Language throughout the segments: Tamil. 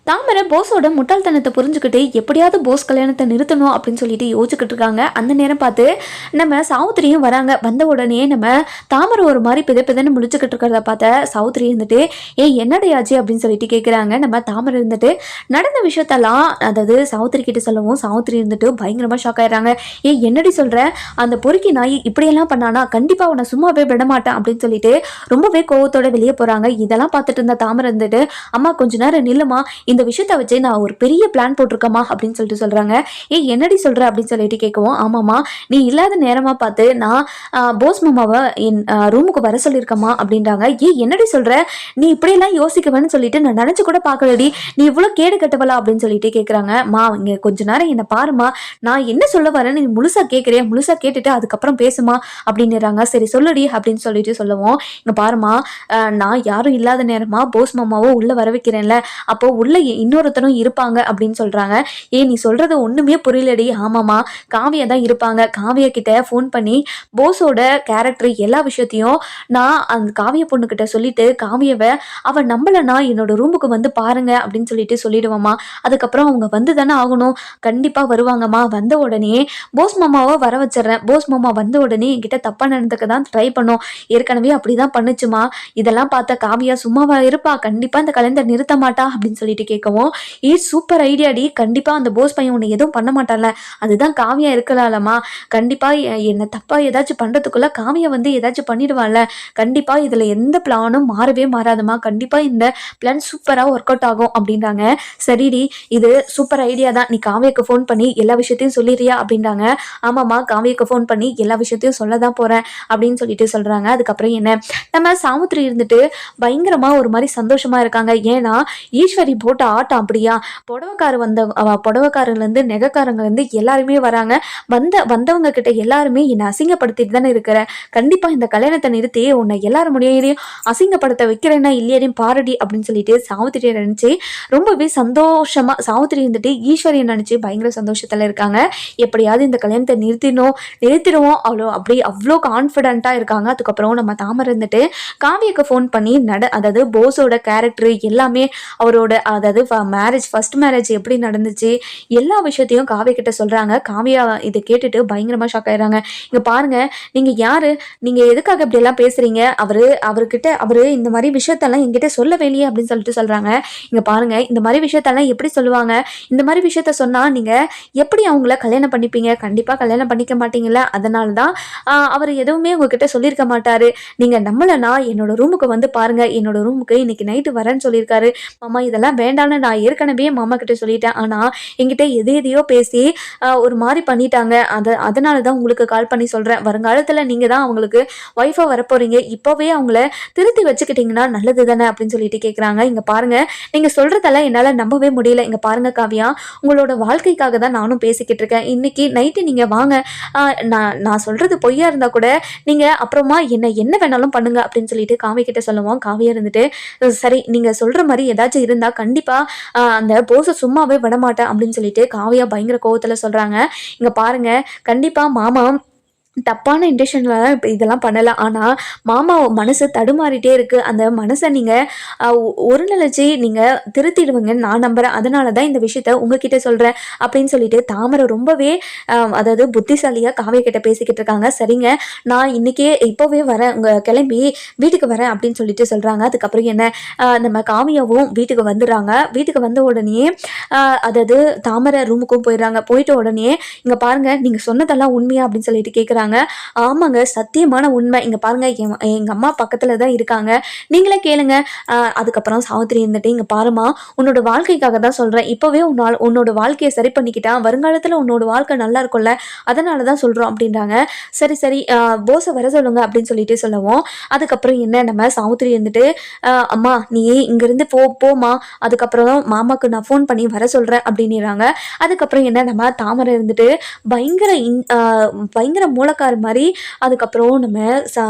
தாமரை போஸோட முட்டாள்தனத்தை புரிஞ்சுக்கிட்டு எப்படியாவது போஸ் கல்யாணத்தை நிறுத்தணும் அப்படின்னு சொல்லிட்டு யோசிச்சுக்கிட்டு இருக்காங்க. அந்த நேரம் பார்த்து நம்ம சாவுத்திரியும் வராங்க. வந்த உடனே நம்ம தாமரை ஒரு மாதிரி பிதன்னு முடிச்சுக்கிட்டு இருக்கிறத பார்த்த சாவுத்திரி இருந்துட்டு என்னடையாச்சு அப்படின்னு சொல்லிட்டு கேட்குறாங்க. நம்ம தாமரை இருந்துட்டு நடந்த விஷயத்தெல்லாம் அதாவது சாவுத்திரி கிட்ட சொல்லவும் சாவுத்திரி இருந்துட்டு பயங்கரமாக ஷாக் ஆயிடுறாங்க. என்னடி சொல்கிற, அந்த பொறுக்கி நாய் இப்படியெல்லாம் பண்ணானா கண்டிப்பாக அவனை சும்மாவே விட மாட்டேன் அப்படின்னு சொல்லிட்டு ரொம்பவே கோவத்தோட வெளியே போகிறாங்க. இதெல்லாம் பார்த்துட்டு இருந்த தாமரை இருந்துட்டு அம்மா கொஞ்ச நேரம் நில்லுமா, இந்த விஷயத்த வச்சு நான் ஒரு பெரிய பிளான் போட்டிருக்கேம்மா அப்படின்னு சொல்லிட்டு சொல்கிறாங்க. என்னடி சொல்கிற அப்படின்னு சொல்லிட்டு கேட்கவும் ஆமாம்மா நீ இல்லாத நேரமாக பார்த்து நான் போஸ் மாமாவை என் ரூமுக்கு வர சொல்லியிருக்கம்மா அப்படின்றாங்க. என்னடி சொல்கிற, நீ இப்படியெல்லாம் யோசிக்குவேன்னு சொல்லிட்டு நான் நினச்சி கூட பார்க்கலடி, நீ இவ்வளோ கேடு கட்டவளா அப்படின்னு சொல்லிட்டு கேட்குறாங்க. இங்கே கொஞ்ச நேரம் என்னை பாருமா, நான் என்ன சொல்ல வரேன்னு நீ முழுசாக கேட்குறியா, முழுசாக கேட்டுட்டு அதுக்கப்புறம் பேசுமா அப்படின்னுறாங்க. சரி சொல்லுடி அப்படின்னு சொல்லிட்டு சொல்லவும் இங்கே பாருமா, நான் யாரும் இல்லாத நேரமா போஸ் மாமாவோ உள்ளே வர வைக்கிறேன்ல, அப்போ உள்ள இன்னொருத்தரும் இருப்பாங்க அப்படின்னு சொல்றாங்க. நீ சொல்றது ஒண்ணுமே புரியலடி. ஆமாமா காவியா தான் இருப்பாங்க. காவியா கிட்ட ஃபோன் பண்ணி போஸோட கேரக்டர் எல்லா விஷயத்தையும் நான் அந்த காவிய பொண்ணு கிட்ட சொல்லிட்டு காவியவை அவன் நம்பலனா என்னோட ரூமுக்கு வந்து பாருங்க அப்படின்னு சொல்லிட்டு சொல்லிடுவாமா. அதுக்கப்புறம் அவங்க வந்து தானே ஆகணும், கண்டிப்பா வருவாங்கம்மா. வந்த உடனே போஸ் மாமாவை வர வச்சிடறேன். போஸ் மாமா வந்த உடனே என்கிட்ட தப்பா நடந்துக்க தான் ட்ரை பண்ணோம், ஏற்கனவே அப்படிதான் பண்ணுச்சுமா. இதெல்லாம் பார்த்த காவியா சும்மாவா இருப்பா, கண்டிப்பா இந்த கலண்டர் நிறுத்த மாட்டா அப்படின்னு சொல்லிட்டு கேட்கவும் சூப்பர் ஐடியாடி, கண்டிப்பா அந்த போஸ் பையன் உன்னை எதுவும் பண்ண மாட்டான்ல, அதுதான் காவியா இருக்கலாமா, கண்டிப்பா என்ன தப்பா ஏதாச்சும் பண்றதுக்குள்ள காவியா வந்து ஏதாச்சும் பண்ணிடுவான்ல, கண்டிப்பா இதுல எந்த பிளானும் மாறவே மாறாதுமா, கண்டிப்பா இந்த பிளான் சூப்பரா ஒர்க் அவுட் ஆகும் அப்படின்றாங்க. சரிடி இது சூப்பர் ஐடியா தான், நீ காவியாக்கு ஃபோன் பண்ணி எல்லா விஷயத்தையும் சொல்லிடுறியா அப்படின்றாங்க. ஆமாம்மா காவியாக்கு ஃபோன் பண்ணி எல்லா விஷயத்தையும் சொல்ல தான் போறேன் அப்படின்னு சொல்லிட்டு சொல்றாங்க. அதுக்கப்புறம் என்ன நம்ம சாமுத்திரி இருந்துட்டு பயங்கரமா ஒரு மாதிரி சந்தோஷமா இருக்காங்க. ஏன்னா ஈஸ்வரி போட்ட ஆட்டம் அப்படியா, புடவைக்காரர்லேருந்து நெகக்காரங்கலேருந்து எல்லாருமே வராங்க. வந்தவங்க கிட்ட எல்லாருமே என்னை அசிங்கப்படுத்திட்டு தானே இருக்கிற, கண்டிப்பா இந்த கல்யாணத்தை நிறுத்தி உன்னை எல்லாரும் முடியையும் அசிங்கப்படுத்த வைக்கிறேன்னா இல்லையாரையும் பாரடி அப்படின்னு சொல்லிட்டு சாவித்திரியை நினைச்சு ரொம்பவே சந்தோஷமா சாவித்திரி இருந்துட்டு ஈஸ்வரியை நினைச்சு பயங்கர சந்தோஷத்துல இருக்காங்க. எப்படியாவது இந்த கல்யாணத்தை நிறுத்திடுவோம் அவ்வளோ கான்ஃபிடென்ட்டா இருக்காங்க. அதுக்கப்புறம் நம்ம தாமரை இருந்துட்டு காவியக்கு ஃபோன் பண்ணி அதாவது போஸோட கேரக்டர் எல்லாமே அவரோட அதாவது ஃபர்ஸ்ட் மேரேஜ் எப்படி நடந்துச்சு எல்லா விஷயத்தையும் காவிய கிட்ட சொல்றாங்க. காவியா இதை கேட்டுட்டு பயங்கரமா ஷாக் ஆயிடுறாங்க. இங்க பாருங்க, நீங்க யாரு, நீங்க எதுக்காக இப்படி எல்லாம் பேசுறீங்க, அவரு இந்த மாதிரி விஷயத்தெல்லாம் என்கிட்ட சொல்லவே இல்லையே அப்படின்னு சொல்லிட்டு சொல்றாங்க. இங்க பாருங்க, இந்த மாதிரி விஷயத்தெல்லாம் எப்படி சொல்லுவாங்க, இந்த மாதிரி விஷயத்த சொன்னா நீங்க எப்படி அவங்கள கல்யாணம் பண்ணிப்பீங்க, கண்டிப்பா கல்யாணம் பண்ணிக்க மாட்டீங்கல்ல, அதனாலதான் அவர் எதுவுமே உங்ககிட்ட சொல்லியிருக்க மாட்டாரு. நீங்க நம்மளனா என்னோட ரூமுக்கு வந்து பாருங்க, என்னோட ரூமுக்கு இன்னைக்கு நைட்டு வரேன்னு சொல்லியிருக்காரு மாமா. இதெல்லாம் வேண்டாம்னு நான் ஏற்கனவே மாமா கிட்ட சொல்லிட்டேன், ஆனா என்கிட்ட எதையோ பேசி ஒரு மாதிரி பண்ணிட்டாங்க, அதனால தான் உங்களுக்கு கால் பண்ணி சொல்றேன். வருங்காலத்துல நீங்க தான் அவங்களுக்கு ஒய்ஃபா வரப்போறீங்க, இப்போவே அவங்கள திருத்தி வச்சுக்கிட்டீங்கன்னா நல்லது தானே அப்படின்னு சொல்லிட்டு கேட்குறாங்க. இங்க பாருங்க, நீங்க சொல்றதெல்லாம் என்னால நம்பவே முடியல. இங்க பாருங்க காவியா, உங்களோட வாழ்க்கைக்காக தான் நானும் பேசிக்கிட்டு இருக்கேன். இன்னைக்கு நைட்டு நீங்க வாங்க, நான் சொல்றது பொய்யா இருந்தா கூட நீங்க அப்புறமா என்ன வேணாலும் பண்ணுங்க அப்படின்னு சொல்லிட்டு காவிய கிட்ட சொல்லுவோம். காவியா இருந்துட்டு சரி நீங்க சொல்ற மாதிரி ஏதாச்சும் இருந்தா கண்டிப்பா அந்த போஸை சும்மாவே விடமாட்டேன் அப்படின்னு சொல்லிட்டு காவியா பயங்கர கோவத்துல சொல்றாங்க. இங்க பாருங்க, கண்டிப்பா மாமா தப்பான இன்டென்ஷனில் தான் இப்போ இதெல்லாம் பண்ணலாம், ஆனால் மாமா மனசு தடுமாறிட்டே இருக்குது, அந்த மனசை நீங்கள் ஒரு நிலைச்சி நீங்கள் திருத்திடுவீங்கன்னு நான் நம்புகிறேன், அதனால தான் இந்த விஷயத்த உங்ககிட்ட சொல்கிறேன் அப்படின்னு சொல்லிட்டு தாமரை ரொம்பவே அதாவது புத்திசாலியாக காவிய கிட்ட பேசிக்கிட்டு இருக்காங்க. சரிங்க, நான் இன்றைக்கே இப்போவே வரேன், உங்கள் கிளம்பி வீட்டுக்கு வரேன் அப்படின்னு சொல்லிட்டு சொல்கிறாங்க. அதுக்கப்புறம் என்ன நம்ம காவியாவும் வீட்டுக்கு வந்துடுறாங்க. வீட்டுக்கு வந்த உடனே அதாவது தாமரை ரூமுக்கும் போயிடுறாங்க. போயிட்ட உடனே இங்கே பாருங்கள், நீங்கள் சொன்னதெல்லாம் உண்மையா அப்படின்னு சொல்லிட்டு கேட்குறாங்க. ஆமாங்க சத்தியமான உண்மை, இங்க பாருங்க எங்க அம்மா பக்கத்துல தான் இருக்காங்க, நீங்களே கேளுங்க. அதுக்கப்புறம் சாவித்திரி இருந்துட்டு இங்க பாருமா, உன்னோட வாழ்க்கைக்காக தான் சொல்றேன், இப்பவே உன்னோட வாழ்க்கையை சரி பண்ணிக்கிட்டா வருங்காலத்துல உன்னோட வாழ்க்கை நல்லா இருக்கும்ல, அதனாலதான் சொல்றோம் அப்படின்றாங்க. சரி சரி போஸை வர சொல்லுங்க அப்படின்னு சொல்லிட்டு சொல்லவும் அதுக்கப்புறம் என்ன நம்ம சாவித்திரி இருந்துட்டு அம்மா நீ இங்கிருந்து போமா, அதுக்கப்புறம் மாமாக்கு நான் ஃபோன் பண்ணி வர சொல்றேன் அப்படின்னுறாங்க. அதுக்கப்புறம் என்ன நம்ம தாமரை இருந்துட்டு பயங்கர மூல சொந்தக்கார மாதிரி. அதுக்கப்புறம் நம்ம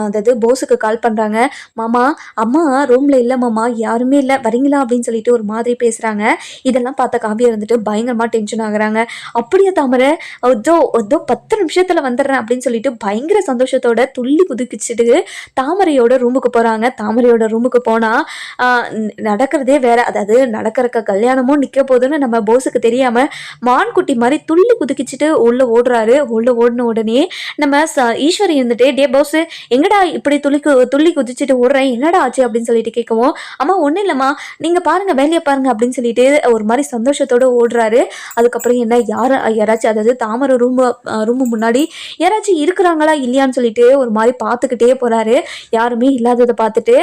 அதாவது போஸுக்கு கால் பண்ணுறாங்க. மாமா அம்மா ரூமில் இல்லை மாமா, யாருமே இல்லை, வரீங்களா அப்படின்னு சொல்லிட்டு ஒரு மாதிரி பேசுகிறாங்க. இதெல்லாம் பார்த்த காவியா இருந்துட்டு பயங்கரமாக டென்ஷன் ஆகுறாங்க. அப்படியே தாமரை அதோ அதோ 10 நிமிஷத்தில் வந்துடுறேன் அப்படின்னு சொல்லிட்டு பயங்கர சந்தோஷத்தோட துள்ளி குதிக்கிச்சிட்டு தாமரையோட ரூமுக்கு போகிறாங்க. தாமரையோட ரூமுக்கு போனால் நடக்கிறதே வேற. அதாவது நடக்கிறக்க கல்யாணமும் நிற்க போதுன்னு நம்ம போஸுக்கு தெரியாமல் மான்குட்டி மாதிரி துள்ளி குதிக்கிச்சிட்டு உள்ளே ஓடுறாரு. உள்ளே ஓடின உடனே நம்ம ஈஸ்வரி இருந்துட்டு, டே போஸ் எங்கடா இப்படி துள்ளி குதிச்சுட்டு ஓடுறேன், என்னடா ஆச்சு அப்படின்னு சொல்லிட்டு கேட்கவும், அம்மா ஒன்றும் இல்லைம்மா, நீங்கள் பாருங்கள் வேலையை பாருங்கள் அப்படின்னு சொல்லிட்டு ஒரு மாதிரி சந்தோஷத்தோடு ஓடுறாரு. அதுக்கப்புறம் என்ன யாராச்சும் அதாவது தாமரை ரூமு முன்னாடி யாராச்சும் இருக்கிறாங்களா இல்லையான்னு சொல்லிட்டு ஒரு மாதிரி பார்த்துக்கிட்டே போகிறாரு. யாருமே இல்லாததை பார்த்துட்டு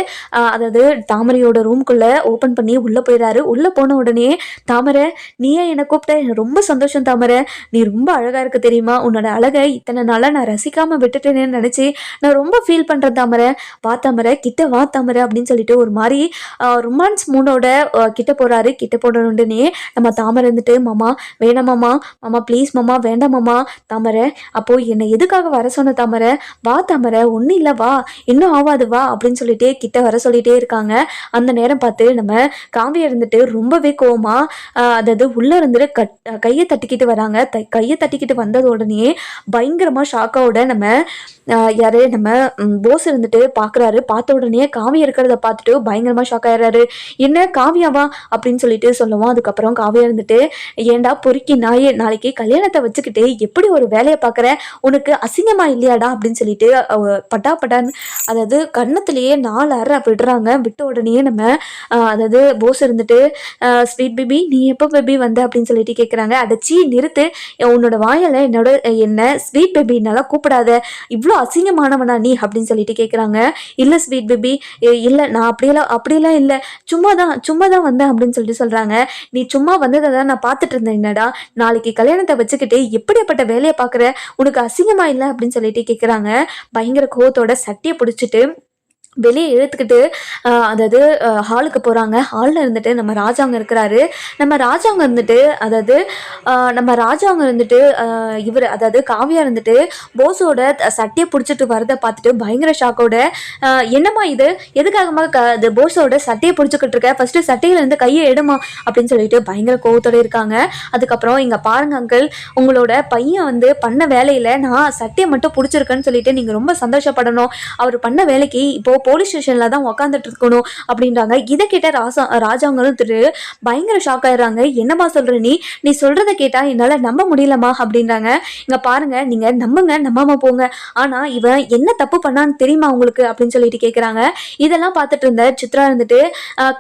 அதாவது தாமரையோட ரூம்குள்ளே ஓப்பன் பண்ணி உள்ளே போயிடுறாரு. உள்ளே போன உடனே, தாமரை நீயே என்னை கூப்பிட்ட, எனக்கு ரொம்ப சந்தோஷம் தாமரை, நீ ரொம்ப அழகாக இருக்க தெரியுமா, உன்னோட அழகை இத்தனை நாளாக நான் ரசிக்காமல் விட்டுட்டேன்னு நினச்சி நான் ரொம்ப ஃபீல் பண்ணுறேன் தாமரை, வா தாமரை கிட்ட வா தாமரை அப்படின்னு சொல்லிட்டு ஒரு மாதிரி ரொமான்ஸ் மூடோட கிட்ட போகிறாரு. கிட்ட போன உடனே நம்ம தாமரை இருந்துட்டு, மாமா வேணாம் மாமா, மாமா ப்ளீஸ் மாமா வேண்டாம் மாமா, தாமரை அப்போது என்னை எதுக்காக வர சொன்ன தாமரை, வா தாமரை ஒன்றும் இல்லை வா, இன்னும் ஆவாது வா அப்படின்னு சொல்லிட்டு கிட்ட வர சொல்லிகிட்டே இருக்காங்க. அந்த நேரம் பார்த்து நம்ம காவியா இருந்துட்டு ரொம்பவே கோவமா அதாவது உள்ளே இருந்துட்டு கையை தட்டிக்கிட்டு வராங்க. கையை தட்டிக்கிட்டு வந்தது உடனே பயங்கரமாக ஷாக்காவோட நம்ம யாரு நம்ம போஸ் இருந்துட்டு பார்க்குறாரு. பார்த்த உடனே காவியா இருக்கிறத பார்த்துட்டு பயங்கரமாக ஷாக் ஆயிடுறாரு. என்ன காவியாவா அப்படின்னு சொல்லிட்டு சொல்லுவோம். அதுக்கப்புறம் காவியா இருந்துட்டு, ஏண்டா பொறுக்கி நாயே, நாளைக்கு கல்யாணத்தை வச்சுக்கிட்டு எப்படி ஒரு வேலையை பார்க்குற, உனக்கு அசிங்கமா இல்லையாடா அப்படின்னு சொல்லிட்டு பட்டான்னு அதாவது கன்னத்திலேயே 4 அறை விடுறாங்க. விட்ட உடனே நம்ம அதாவது போஸ் இருந்துட்டு, ஸ்வீட் பேபி நீ எப்போ பேபி வந்த அப்படின்னு சொல்லிட்டு கேட்குறாங்க. அடைச்சி நிறுத்து, உன்னோட வாயில் என்ன ஸ்வீட் பேபின்னால கூப்பிடாத, இவ்வளோ அசிங்கமானவனா நீ அப்படின்னு சொல்லிட்டு கேட்குறாங்க. இல்லை ஸ்வீட் பேபி, இல்லை நான் அப்படியெல்லாம் இல்லை, சும்மா தான் வந்தேன் அப்படின்னு சொல்லிட்டு சொல்கிறாங்க. நீ சும்மா வந்ததை தான் நான் பார்த்துட்டு இருந்தேன், என்னடா நாளைக்கு கல்யாணத்தை வச்சுக்கிட்டு எப்படிப்பட்ட வேலையை பார்க்குற, உனக்கு அசிங்கமா இல்லை அப்படின்னு சொல்லிட்டு கேட்குறாங்க. பயங்கர கோவத்தோட சட்டியை பிடிச்சிட்டு வெளியே இழுத்துக்கிட்டு அதாவது ஹாலுக்கு போகிறாங்க. ஹாலில் இருந்துட்டு நம்ம ராஜாங்க இருக்கிறாரு. நம்ம ராஜாங்க இருந்துட்டு அதாவது இவர் அதாவது காவியா இருந்துட்டு போஸோட சட்டையை பிடிச்சிட்டு வரதை பார்த்துட்டு பயங்கர ஷாக்கோட, என்னம்மா இது எதுக்காகமா அது போஸோட சட்டையை பிடிச்சிக்கிட்டு இருக்க, ஃபஸ்ட்டு சட்டையிலேருந்து கையை எடுமா அப்படின்னு சொல்லிட்டு பயங்கர கோவத்தோடு இருக்காங்க. அதுக்கப்புறம் இங்கே பாருங்க அங்கிள், உங்களோட பையன் வந்து பண்ண வேலையில் நான் சட்டையை மட்டும் பிடிச்சிருக்கேன்னு சொல்லிட்டு நீங்கள் ரொம்ப சந்தோஷப்படணும். அவர் பண்ண வேலைக்கு இப்போது போலீஸ் ஸ்டேஷனில் தான் உக்காந்துட்டு இருக்கணும் அப்படின்றாங்க. இதை கேட்ட ராஜாங்களும் பயங்கர ஷாக் ஆயிடுறாங்க. என்னமா சொல்ற நீ சொல்றதை கேட்டா என்னால் நம்ப முடியலமா அப்படின்றாங்க. இங்க பாருங்க, நீங்க நம்புங்க நம்பாம போங்க, ஆனா இவன் என்ன தப்பு பண்ணான்னு தெரியுமா உங்களுக்கு அப்படின்னு சொல்லிட்டு கேட்குறாங்க. இதெல்லாம் பார்த்துட்டு இருந்த சித்ரா இருந்துட்டு,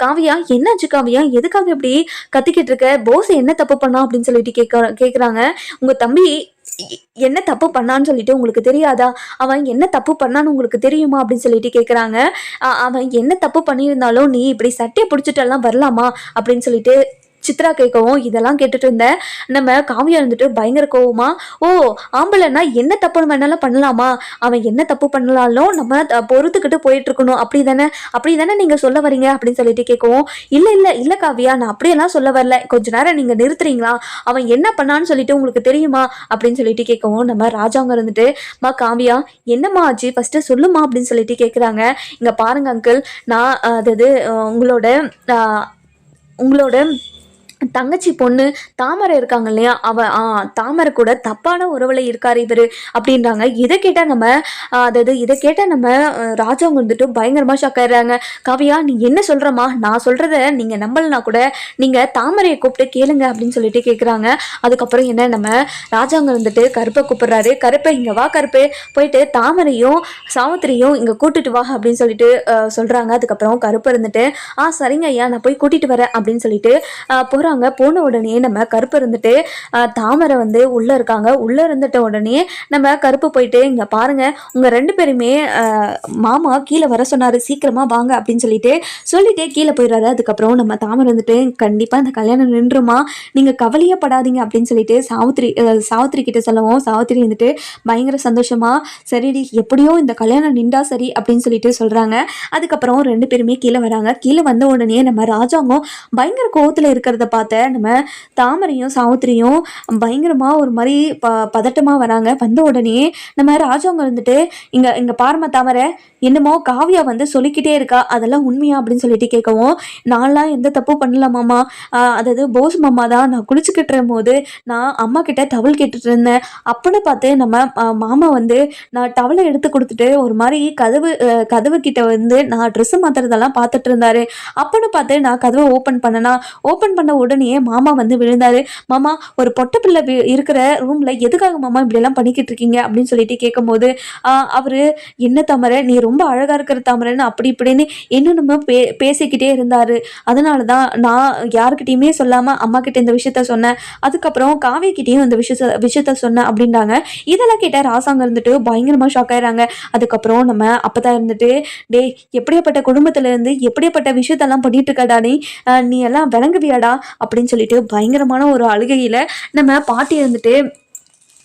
காவியா என்னாச்சு காவியா, எதுக்காக இப்படி கத்திக்கிட்டு இருக்க, போஸ் என்ன தப்பு பண்ணா அப்படின்னு சொல்லிட்டு கேட்குறாங்க. உங்க தம்பி என்ன தப்பு பண்ணான்னு சொல்லிட்டு உங்களுக்கு தெரியாதா, அவன் என்ன தப்பு பண்ணான்னு உங்களுக்கு தெரியுமா அப்படின்னு சொல்லிட்டு கேட்குறாங்க. அவன் என்ன தப்பு பண்ணியிருந்தாலும் நீ இப்படி சட்டையை பிடிச்சிட்டெல்லாம் வரலாமா அப்படின்னு சொல்லிட்டு சித்ரா கேட்கவும், இதெல்லாம் கேட்டுட்டு இருந்தேன் நம்ம காவியா இருந்துட்டு பயங்கர கோவமா, ஓ ஆம்பளைன்னா என்ன தப்பு வேணாலும் பண்ணலாமா, அவன் என்ன தப்பு பண்ணலாலும் நம்ம பொறுத்துக்கிட்டு போயிட்டு இருக்கணும், அப்படி தானே நீங்க சொல்ல வரீங்க அப்படின்னு சொல்லிட்டு கேட்கவும், இல்லை காவியா நான் அப்படியெல்லாம் சொல்ல வரல, கொஞ்ச நேரம் நீங்க நிறுத்துறீங்களா, அவன் என்ன பண்ணான்னு சொல்லிட்டு உங்களுக்கு தெரியுமா அப்படின்னு சொல்லிட்டு கேட்கவும், நம்ம ராஜாங்க இருந்துட்டு, மா காவியா என்னம்மா ஆச்சு ஃபர்ஸ்ட் சொல்லுமா அப்படின்னு சொல்லிட்டு கேட்குறாங்க. இங்க பாருங்க அங்கிள், நான் அதாவது உங்களோட தங்கச்சி பொண்ணு தாமரை இருக்காங்க இல்லையா, தாமரை கூட தப்பான உறவுல இருக்காரு இவரு அப்படின்றாங்க. இதை கேட்டால் நம்ம ராஜாங்க வந்துட்டு பயங்கரமா ஷாக் ஆயிடுறாங்க. காவியா நீ என்ன சொல்றமா, நான் சொல்றத நீங்க நம்பலனா கூட நீங்க தாமரையை கூப்பிட்டு கேளுங்க அப்படின்னு சொல்லிட்டு கேட்குறாங்க. அதுக்கப்புறம் என்ன நம்ம ராஜாங்க வந்துட்டு கருப்பை கூப்பிடுறாரு. கருப்பை இங்க வா, கருப்பை போயிட்டு தாமரையும் சாவித்திரியும் இங்க கூட்டிட்டு வா அப்படின்னு சொல்லிட்டு சொல்றாங்க. அதுக்கப்புறம் கருப்பை இருந்துட்டு, சரிங்க ஐயா நான் போய் கூட்டிட்டு வரேன் அப்படின்னு சொல்லிட்டு போற போன உடனே நம்ம கருப்பு இருந்துட்டு தாமரை வந்து உள்ள இருக்காங்க. உள்ள இருந்துட்ட உடனே நம்ம கருப்பு போயிட்டு, இங்க பாருங்க உங்க 2 பேருமே மாமா கீழே வர சொன்னாரு, சீக்கிரமா வாங்க அப்படின்னு சொல்லிட்டே கீழே போயிடுறாரு. அதுக்கப்புறம் நம்ம தாமரை வந்துட்டு, கண்டிப்பா இந்த கல்யாணம் நின்றுமா, நீங்க கவலையே படாதீங்க அப்படின்னு சொல்லிட்டு சாவித்திரி கிட்ட சொல்லவும், சாவித்திரி வந்துட்டு பயங்கர சந்தோஷமா, சரிடி எப்படியோ இந்த கல்யாணம் நின்றா சரி அப்படின்னு சொல்லிட்டு சொல்றாங்க. அதுக்கப்புறம் 2 பேருமே கீழே வராங்க. கீழே வந்த உடனே நம்ம ராஜாங்கம் பயங்கர கோவத்துல இருக்கிறத பார்த்து பார்த்த நம்ம தாமரையும் சாவித்திரியும் பயங்கரமாக ஒரு மாதிரி பதட்டமாக வராங்க. வந்த உடனே நம்ம ராஜாங்க இருந்துட்டு இங்கே இங்கே பாருமா தாமரை, என்னமோ காவியா வந்து சொல்லிக்கிட்டே இருக்கா, அதெல்லாம் உண்மையா அப்படின்னு சொல்லிட்டு கேட்கவும், நான்லாம் எந்த தப்பு பண்ணல மாமா, அதாவது போஸ் மாமா தான் நான் குளிச்சுக்கிட்டு போது நான் அம்மா கிட்ட டவல் கேட்டுட்டு இருந்தேன். அப்பன்னு பார்த்து நம்ம மாமா வந்து நான் டவலை எடுத்து கொடுத்துட்டு ஒரு மாதிரி கதவு கிட்ட வந்து நான் ட்ரெஸ் மாத்துறதெல்லாம் பார்த்துட்டு இருந்தாரு. அப்பன்னு பார்த்து நான் கதவை ஓப்பன் பண்ண உடனே மாமா வந்து விழுந்தாரு. மாமா, ஒரு பொட்டை பிள்ளை இருக்கிற ரூம்ல எதுக்காக மாமா இப்படி எல்லாம் பண்ணிக்கிட்டு இருக்கீங்க அப்படின்னு சொல்லிட்டு கேட்கும்போது அவரு, என்ன தாமரை நீ ரொம்ப அழகா இருக்கிற தாமரைன்னு அப்படி இப்படின்னு என்னென்னமோ பேசிக்கிட்டே இருந்தாரு. அதனாலதான் நான் யாருக்கிட்டையுமே சொல்லாம அம்மா கிட்ட இந்த விஷயத்த சொன்னேன். அதுக்கப்புறம் காவிய கிட்டேயும் இந்த விஷயத்த சொன்னேன் அப்படின்றாங்க. இதெல்லாம் கேட்ட ராசாங்க இருந்துட்டு பயங்கரமா ஷாக் ஆயிடுறாங்க. அதுக்கப்புறம் நம்ம அப்பதான் இருந்துட்டு, டே எப்படியாப்பட்ட குடும்பத்துல இருந்து எப்படியாப்பட்ட விஷயத்தெல்லாம் பண்ணிட்டு இருக்கடா நீ எல்லாம் விளங்குவியாடா அப்படின்னு சொல்லிட்டு பயங்கரமான ஒரு அழுகையில நம்ம பாட்டி இருந்துட்டு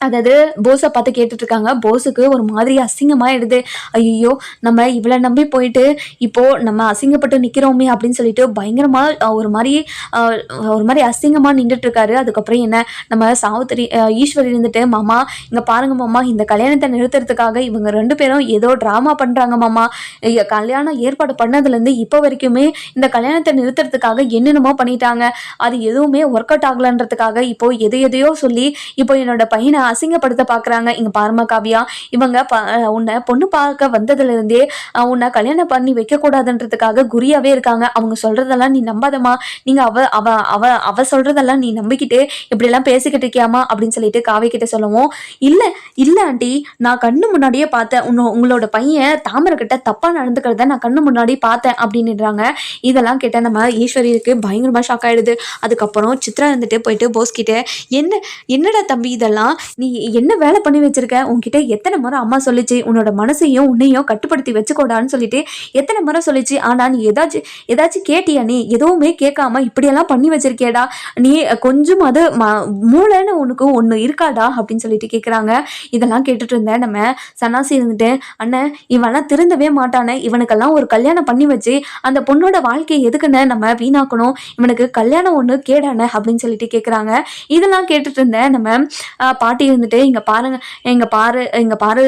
அதாவது போஸை பார்த்து கேட்டுட்டு இருக்காங்க. போஸுக்கு ஒரு மாதிரி அசிங்கமாயிடுது. ஐயோ, நம்ம இவளை நம்பி போயிட்டு இப்போ நம்ம அசிங்கப்பட்டு நிற்கிறோமே அப்படின்னு சொல்லிட்டு பயங்கரமா ஒரு மாதிரி அசிங்கமா நின்றுட்டு இருக்காரு. அதுக்கப்புறம் என்ன, நம்ம சாவித்திரி ஈஸ்வரி இருந்துட்டு, மாமா இங்க பாருங்க மாமா, இந்த கல்யாணத்தை நிறுத்துறதுக்காக இவங்க 2 பேரும் ஏதோ டிராமா பண்றாங்க மாமா. கல்யாணம் ஏற்பாடு பண்ணதுலேருந்து இப்போ வரைக்குமே இந்த கல்யாணத்தை நிறுத்துறதுக்காக என்னென்னமோ பண்ணிட்டாங்க. அது எதுவுமே ஒர்க் அவுட் ஆகலன்றதுக்காக இப்போ எதையோ சொல்லி இப்போ என்னோட பையனை அசிங்கப்படுத்த பாக்குறாங்க. இங்க பாருமா காவியா, இவங்க உன்னை பொண்ணு பார்க்க வந்ததுல இருந்தே உன்னை கல்யாணம் பண்ணி வைக்க கூடாதுன்றதுக்காக குறியாவே இருக்காங்க. அவங்க சொல்றதெல்லாம் நீ நம்பாதமா, நீங்க அவ சொல்றதெல்லாம் நீ நம்பிக்கிட்டு இப்படி எல்லாம் பேசிக்கிட்டு இருக்கியாமா அப்படின்னு சொல்லிட்டு காவிய கிட்ட சொல்லவும், இல்ல ஆண்டி, நான் கண்ணு முன்னாடியே பார்த்தேன், உங்களோட பையன் தாமரை கிட்ட தப்பா நடந்துக்கிறத நான் கண்ணு முன்னாடி பார்த்தேன் அப்படின்னுறாங்க. இதெல்லாம் கேட்ட நம்ம ஈஸ்வரிக்கு பயங்கரமா ஷாக் ஆயிடுது. அதுக்கப்புறம் சித்ரா இருந்துட்டு போயிட்டு போஸ் கிட்ட, என்னடா தம்பி இதெல்லாம், நீ என்ன வேலை பண்ணி வச்சிருக்க, உன்கிட்ட எத்தனை முறை அம்மா சொல்லிச்சு உன்னோட மனசையும் உன்னையும் கட்டுப்படுத்தி வச்சுக்கோடான்னு சொல்லிட்டு எத்தனை முறை சொல்லிச்சு. ஆனா நீ ஏதாச்சும் கேட்டியா? நீ எதுவுமே கேட்காம இப்படியெல்லாம் பண்ணி வச்சிருக்கேடா, நீ கொஞ்சம் அது மூளைன்னு உனக்கு ஒன்று இருக்காடா அப்படின்னு சொல்லிட்டு கேட்குறாங்க. இதெல்லாம் கேட்டுட்டு இருந்தேன் நம்ம சன்னாசி இருந்துட்டு, அண்ணன் இவெல்லாம் திருந்தவே மாட்டானே, இவனுக்கெல்லாம் ஒரு கல்யாணம் பண்ணி வச்சு அந்த பொண்ணோட வாழ்க்கையை எதுக்குன்னு நம்ம வீணாக்கணும், இவனுக்கு கல்யாணம் ஒன்று கேடானே அப்படின்னு சொல்லிட்டு கேட்குறாங்க. இதெல்லாம் கேட்டுட்டு இருந்தேன் நம்ம பாட்டி இருந்துட்டு, இங்க பாரு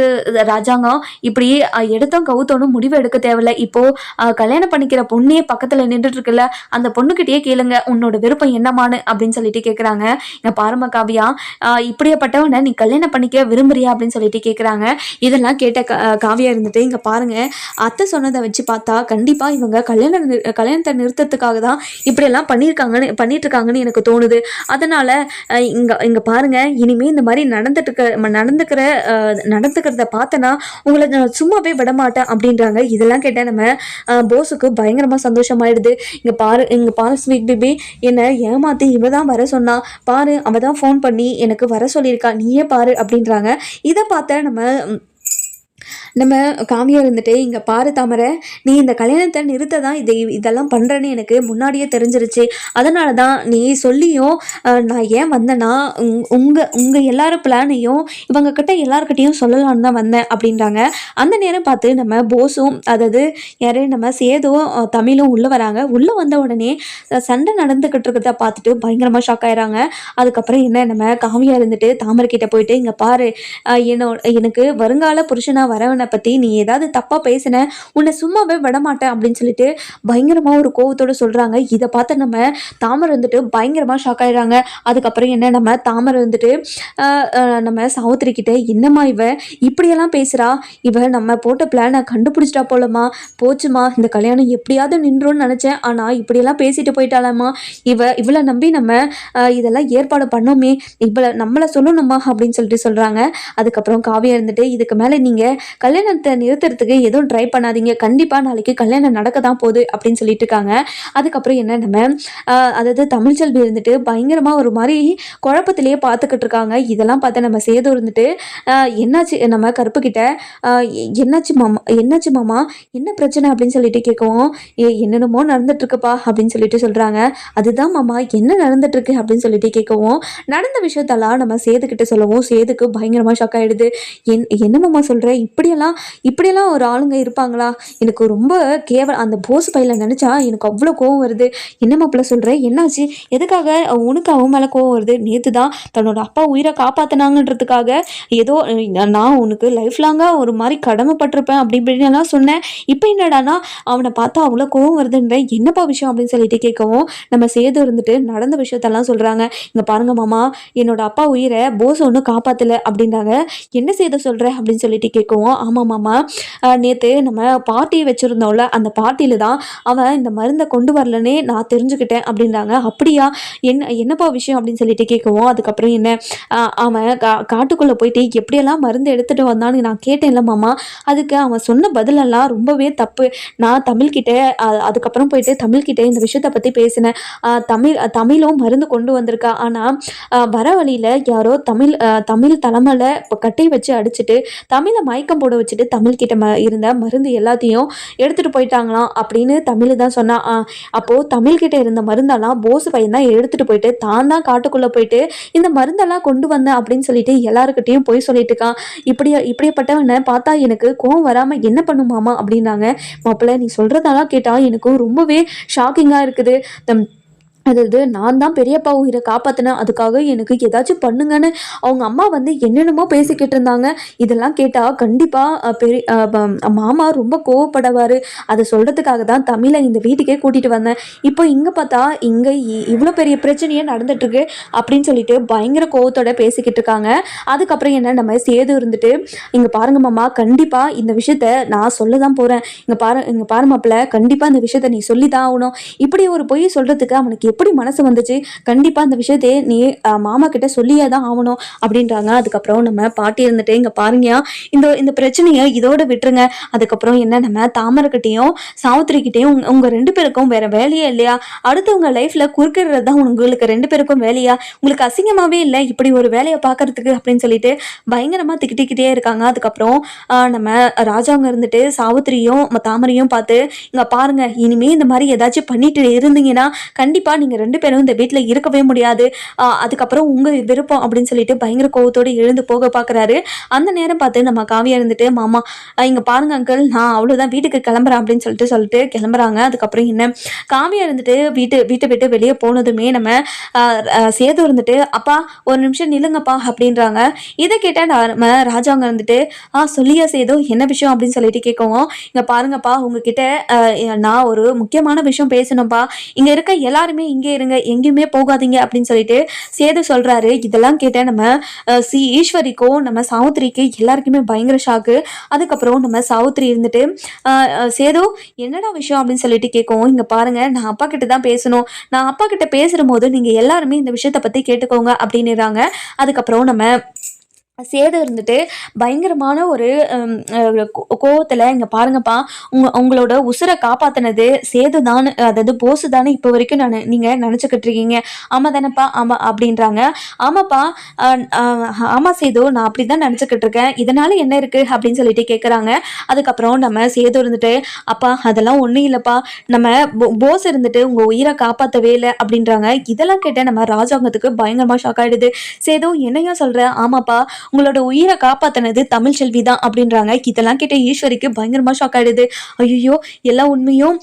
ராஜாங்கம், இப்படி எடுத்தோம் கவுத்தோன்னு முடிவு எடுக்க தேவையில்ல. இப்போ கல்யாணம் பண்ணிக்கிற பொண்ணே பக்கத்துல நின்றுட்டு இருக்குல்ல, அந்த பொண்ணுகிட்டயே கேளுங்க உன்னோட விருப்பம் என்னமானு அப்படின்னு சொல்லிட்டு கேட்குறாங்க. இங்க பாருமா காவியா, இப்படியாப்பட்டவனை நீ கல்யாணம் பண்ணிக்க விரும்புறியா அப்படின்னு சொல்லிட்டு கேட்குறாங்க. இதெல்லாம் கேட்ட காவியா இருந்துட்டு, இங்க பாருங்க, அத்தை சொன்னதை வச்சு பார்த்தா கண்டிப்பா இவங்க கல்யாணத்தை நிறுத்தத்துக்காக தான் இப்படியெல்லாம் பண்ணிட்டு இருக்காங்கன்னு எனக்கு தோணுது. அதனால இங்க பாருங்க, இனிமே இந்த மாதிரி நடந்துக்கிறத பார்த்தனா உங்களை நான் சும்மாவே விடமாட்டேன் அப்படின்றாங்க. இதெல்லாம் கேட்டால் நம்ம போஸுக்கு பயங்கரமா சந்தோஷமாயிடுது. இங்க பாரு ஸ்வீட் பேபி, என்னை ஏமாத்தி இவ தான் வர சொன்னா பாரு, அவ தான் ஃபோன் பண்ணி எனக்கு வர சொல்லியிருக்கா, நீயே பாரு அப்படின்றாங்க. இதை பார்த்த நம்ம காவியா இருந்துட்டு, இங்கே பாரு தாமரை, நீ இந்த கல்யாணத்தை நிறுத்த தான் இதெல்லாம் பண்ணுறேன்னு எனக்கு முன்னாடியே தெரிஞ்சிருச்சு. அதனால தான் நீ சொல்லியும் நான் ஏன் வந்தேன்னா, உங்கள் எல்லாரும் பிளானையும் இவங்கக்கிட்ட எல்லாருக்கிட்டையும் சொல்லலான்னு தான் வந்தேன் அப்படின்றாங்க. அந்த நேரம் பார்த்து நம்ம போஸும், அதாவது யாரே நம்ம சேதுவும் தமிழும் உள்ளே வராங்க. உள்ளே வந்த உடனே சண்டை நடந்துக்கிட்டு இருக்கிறத பார்த்துட்டு பயங்கரமாக ஷாக் ஆயிடுறாங்க. அதுக்கப்புறம் என்ன, நம்ம காவியா இருந்துட்டு தாமரை கிட்ட போயிட்டு, இங்கே பாரு, எனக்கு வருங்கால புருஷனா வரவனை பற்றி நீ ஏதாவது தப்பாக பேசின, உன்னை சும்மாவே விடமாட்டேன் அப்படின்னு சொல்லிட்டு பயங்கரமாக ஒரு கோவத்தோடு சொல்கிறாங்க. இதை பார்த்து நம்ம தாமரை வந்துட்டு பயங்கரமாக ஷாக் ஆயிடுறாங்க. அதுக்கப்புறம் என்ன, நம்ம தாமரை வந்துட்டு நம்ம சாவித்திரி கிட்ட, என்னம்மா இவ இப்படியெல்லாம் பேசுகிறா, இவ நம்ம போட்ட பிளானை கண்டுபிடிச்சிட்டா போலமா, போச்சுமா, இந்த கல்யாணம் எப்படியாவது நின்றோன்னு நினச்சேன், ஆனால் இப்படியெல்லாம் பேசிட்டு போயிட்டாலாமா, இவளை நம்பி நம்ம இதெல்லாம் ஏற்பாடு பண்ணோமே, நம்மளை சொல்லணுமா அப்படின்னு சொல்லிட்டு சொல்கிறாங்க. அதுக்கப்புறம் காவியா இருந்துட்டு, இதுக்கு மேலே நீங்கள் கல்யாணத்தை நிறுத்துறதுக்கு எதுவும் ட்ரை பண்ணாதீங்க, கண்டிப்பாக நாளைக்கு கல்யாணம் நடக்க தான் போகுது அப்படின்னு சொல்லிட்டு இருக்காங்க. அதுக்கப்புறம் என்ன, நம்ம அதாவது தமிழ்ச்செல்வி இருந்துட்டு பயங்கரமாக ஒரு மாதிரி குழப்பத்திலேயே பார்த்துக்கிட்டு இருக்காங்க. இதெல்லாம் பார்த்து நம்ம சேது இருந்துட்டு, என்னாச்சு நம்ம கருப்பு கிட்ட, என்னாச்சு மாமா என்ன பிரச்சனை அப்படின்னு சொல்லிட்டு கேட்கவும், என்னென்னமோ நடந்துட்டு இருக்குப்பா அப்படின்னு சொல்லிட்டு சொல்கிறாங்க. அதுதான் மாமா என்ன நடந்துட்டு இருக்கு அப்படின்னு சொல்லிட்டு கேட்கவும், நடந்த விஷயத்தெல்லாம் நம்ம சேதுக்கிட்ட சொல்லவும் சேதுக்கு பயங்கரமாக ஷாக் ஆகிடுது. என்ன மாமா சொல்கிற, இப்படியெல்லாம் இப்படியெல்லாம் ஒரு ஆளுங்க இருப்பாங்களா? எனக்கு ரொம்ப அந்த போஸ் பையில நினைச்சா எனக்கு அவ்வளோ கோவம் வருது. என்ன மாப்பிள்ள சொல்ற? என்னாச்சு? எதுக்காக உனக்கு அவன் மேல கோவம் வருது? நேத்து தான் தன்னோட அப்பா உயிரை காப்பாத்தினாங்கன்றதுக்காக ஏதோ நான் உனக்கு லைஃப் லாங்கா ஒரு மாதிரி கடமைப்பட்டிருப்பேன் அப்படி இப்படின்னு எல்லாம் சொன்னேன். இப்போ என்னடானா அவனை பார்த்தா அவ்வளோ கோவம் வருதுன்ற, என்னப்பா விஷயம் அப்படின்னு சொல்லிட்டு கேட்கவும் நம்ம சேது இருந்துட்டு நடந்த விஷயத்தெல்லாம் சொல்றாங்க. இங்க பாருங்க மாமா, என்னோட அப்பா உயிரை போஸ் ஒன்றும் காப்பாத்தல அப்படின்றாங்க. என்ன சேது சொல்ற அப்படின்னு சொல்லிட்டு கேட்கவும், ஆமா மாமா, நேத்து நம்ம பார்ட்டி வச்சிருந்தோம்ல, அந்த பார்ட்டியில தான் அவன் இந்த மருந்தை கொண்டு வரலன்னே நான் தெரிஞ்சுக்கிட்டேன் அப்படின்றாங்க. அப்படியா? என்னப்பா விஷயம் அப்படின்னு சொல்லிட்டு கேட்கவும், அதுக்கப்புறம் என்ன, அவன் காட்டுக்குள்ள போயிட்டு எப்படியெல்லாம் மருந்து எடுத்துட்டு வந்தான்னு நான் கேட்டேன்ல மாமா, அதுக்கு அவன் சொன்ன பதிலெல்லாம் ரொம்பவே தப்பு. நான் தமிழ்கிட்ட அதுக்கப்புறம் போயிட்டு தமிழ்கிட்ட இந்த விஷயத்தை பற்றி பேசினேன். தமிழும் மருந்து கொண்டு வந்திருக்கா. ஆனால் வர வழியில் யாரோ தமிழ் தலைமையில் இப்போ கட்டை வச்சு அடிச்சுட்டு தமிழை மயக்கம் போட வச்சுட்டு தமிழ்கிட்ட இருந்த மருந்து எல்லாத்தையும் எடுத்துகிட்டு போயிட்டாங்களாம் அப்படின்னு தமிழ் தான் சொன்னான். அப்போது தமிழ்கிட்ட இருந்த மருந்தெல்லாம் போஸ் பையன் தான் எடுத்துகிட்டு போயிட்டு தான் காட்டுக்குள்ளே போயிட்டு இந்த மருந்தெல்லாம் கொண்டு வந்தேன் அப்படின்னு சொல்லிட்டு எல்லாருக்கிட்டையும் போய் சொல்லிட்டு இருக்கான். இப்படிப்பட்டவனை பார்த்தா எனக்கு கோவம் வராமல் என்ன பண்ணுமாமா அப்படின்னாங்க. மாப்பிள்ள, நீ சொல்கிறதெல்லாம் கேட்டால் எனக்கு ரொம்பவே ஷாக்கிங்காக இருக்குது. அதாவது நான் தான் பெரியப்பா உயிரை காப்பாற்றினேன், அதுக்காக எனக்கு ஏதாச்சும் பண்ணுங்கன்னு அவங்க அம்மா என்னென்னமோ பேசிக்கிட்டு இருந்தாங்க. இதெல்லாம் கேட்டால் கண்டிப்பாக மாமா ரொம்ப கோவப்படுவார். அதை சொல்கிறதுக்காக தான் தமிழை இந்த வீட்டுக்கே கூட்டிகிட்டு வந்தேன். இப்போ இங்கே பார்த்தா இங்கே இவ்வளோ பெரிய பிரச்சனையே நடந்துட்டுருக்கு அப்படின்னு சொல்லிட்டு பயங்கர கோவத்தோட பேசிக்கிட்டு இருக்காங்க. அதுக்கப்புறம் என்ன, நம்ம சேது இருந்துட்டு, இங்கே பாருங்க மாமா, கண்டிப்பாக இந்த விஷயத்த நான் சொல்ல தான் போகிறேன். இங்கே பாரு மாப்பிள்ள, கண்டிப்பாக இந்த விஷயத்த நீ சொல்லி தான் ஆகணும். இப்படி ஒரு பொய் சொல்கிறதுக்கு அவனுக்கு எப்படி மனசு வந்துச்சு? கண்டிப்பா அந்த விஷயத்தை நீ மாமா கிட்ட சொல்லியே தான் ஆகணும் அப்படின்றாங்க. அதுக்கப்புறம் நம்ம பாட்டி இருந்துட்டு, இங்க பாருங்க, இந்த பிரச்சனையை இதோட விட்டுருங்க. அதுக்கப்புறம் என்ன, நம்ம தாமரைக்கிட்டையும் சாவித்திரி கிட்டையும் உங்க 2 பேருக்கும் வேற வேலையே இல்லையா? அடுத்தவங்க லைஃப்ல குறுக்கிறது தான் உங்களுக்கு 2 பேருக்கும் வேலையா? உங்களுக்கு அசிங்கமாவே இல்லை இப்படி ஒரு வேலையை பார்க்கறதுக்கு அப்படின்னு சொல்லிட்டு பயங்கரமா திக்கிட்டே இருக்காங்க. அதுக்கப்புறம் நம்ம ராஜாங்க இருந்துட்டு சாவித்திரியும் தாமரையும் பார்த்து, இங்க பாருங்க, இனிமே இந்த மாதிரி ஏதாச்சும் பண்ணிட்டு இருந்தீங்கன்னா கண்டிப்பா நீங்க 2 பேரும் இந்த வீட்டில் இருக்கவே முடியாது. அதுக்கப்புறம் உங்க விருப்பம் அப்படின்னு சொல்லிட்டு பயங்கர கோவத்தோடு எழுந்து போக பார்க்குறாரு. அந்த நேரம் பார்த்து நம்ம காவியா இருந்துட்டு, மாமா இங்கே பாருங்க அங்கிள், நான் அவ்வளோதான் வீட்டுக்கு கிளம்புறேன் அப்படின்னு சொல்லிட்டு கிளம்புறாங்க. அதுக்கப்புறம் என்ன, காவியா இருந்துட்டு வீட்டை விட்டு வெளியே போனதுமே நம்ம சேது இருந்துட்டு, அப்பா ஒரு நிமிஷம் நில்லுங்கப்பா அப்படின்றாங்க. இதை கேட்டால் நம்ம ராஜாங்க இருந்துட்டு, சொல்லியா சேது, என்ன விஷயம் அப்படின்னு சொல்லிட்டு கேட்கவும், இங்கே பாருங்கப்பா, உங்ககிட்ட நான் ஒரு முக்கியமான விஷயம் பேசணும்ப்பா. இங்கே இருக்க எல்லாருமே இங்கே இருங்க, எங்கேயுமே போகாதீங்க அப்படின்னு சொல்லிட்டு சேது சொல்றாரு. இதெல்லாம் கேட்ட நம்ம ஈஸ்வரிக்கும் நம்ம சாவித்திரிக்கு எல்லாருக்குமே பயங்கர ஷாக்கு. அதுக்கப்புறம் நம்ம சாவித்திரி இருந்துட்டு, சேது என்னடா விஷயம் அப்படின்னு சொல்லிட்டு கேட்கவும், இங்க பாருங்க, நான் அப்பா கிட்ட தான் பேசணும். நான் அப்பா கிட்ட பேசுற போது நீங்க எல்லாருமே இந்த விஷயத்தை பத்தி கேட்டுக்கோங்க அப்படின்னுறாங்க. அதுக்கப்புறம் நம்ம சேது இருந்துட்டு பயங்கரமான ஒரு கோவத்தில், இங்கே பாருங்கப்பா, உங்களோட உசுரை காப்பாற்றினது சேது தான், அதாவது போஸு தானே இப்போ வரைக்கும் நீங்கள் நினச்சிக்கிட்டு இருக்கீங்க, ஆமாம் தானேப்பா? ஆமாம் அப்படின்றாங்க. ஆமாப்பா, ஆமாம் சேது, நான் அப்படி தான் நினச்சிக்கிட்டு இருக்கேன், இதனால் என்ன இருக்குது அப்படின்னு சொல்லிட்டு கேட்குறாங்க. அதுக்கப்புறம் நம்ம சேது இருந்துட்டு, அப்பா அதெல்லாம் ஒன்றும் இல்லைப்பா, நம்ம போஸ் இருந்துட்டு உங்கள் உயிரை காப்பாற்றவே இல்லை அப்படின்றாங்க. இதெல்லாம் கேட்டால் நம்ம ராஜாங்கத்துக்கு பயங்கரமாக ஷாக் ஆகிடுது. சேது என்னையா சொல்கிறேன்? ஆமாப்பா, உங்களோட உயிரை காப்பாத்தினது தமிழ்ச்செல்வி தான் அப்படின்றாங்க. இதெல்லாம் கேட்ட ஈஸ்வரிக்கு பயங்கரமா ஷாக் ஆயிடுது. ஐயோ, எல்லா உண்மையும்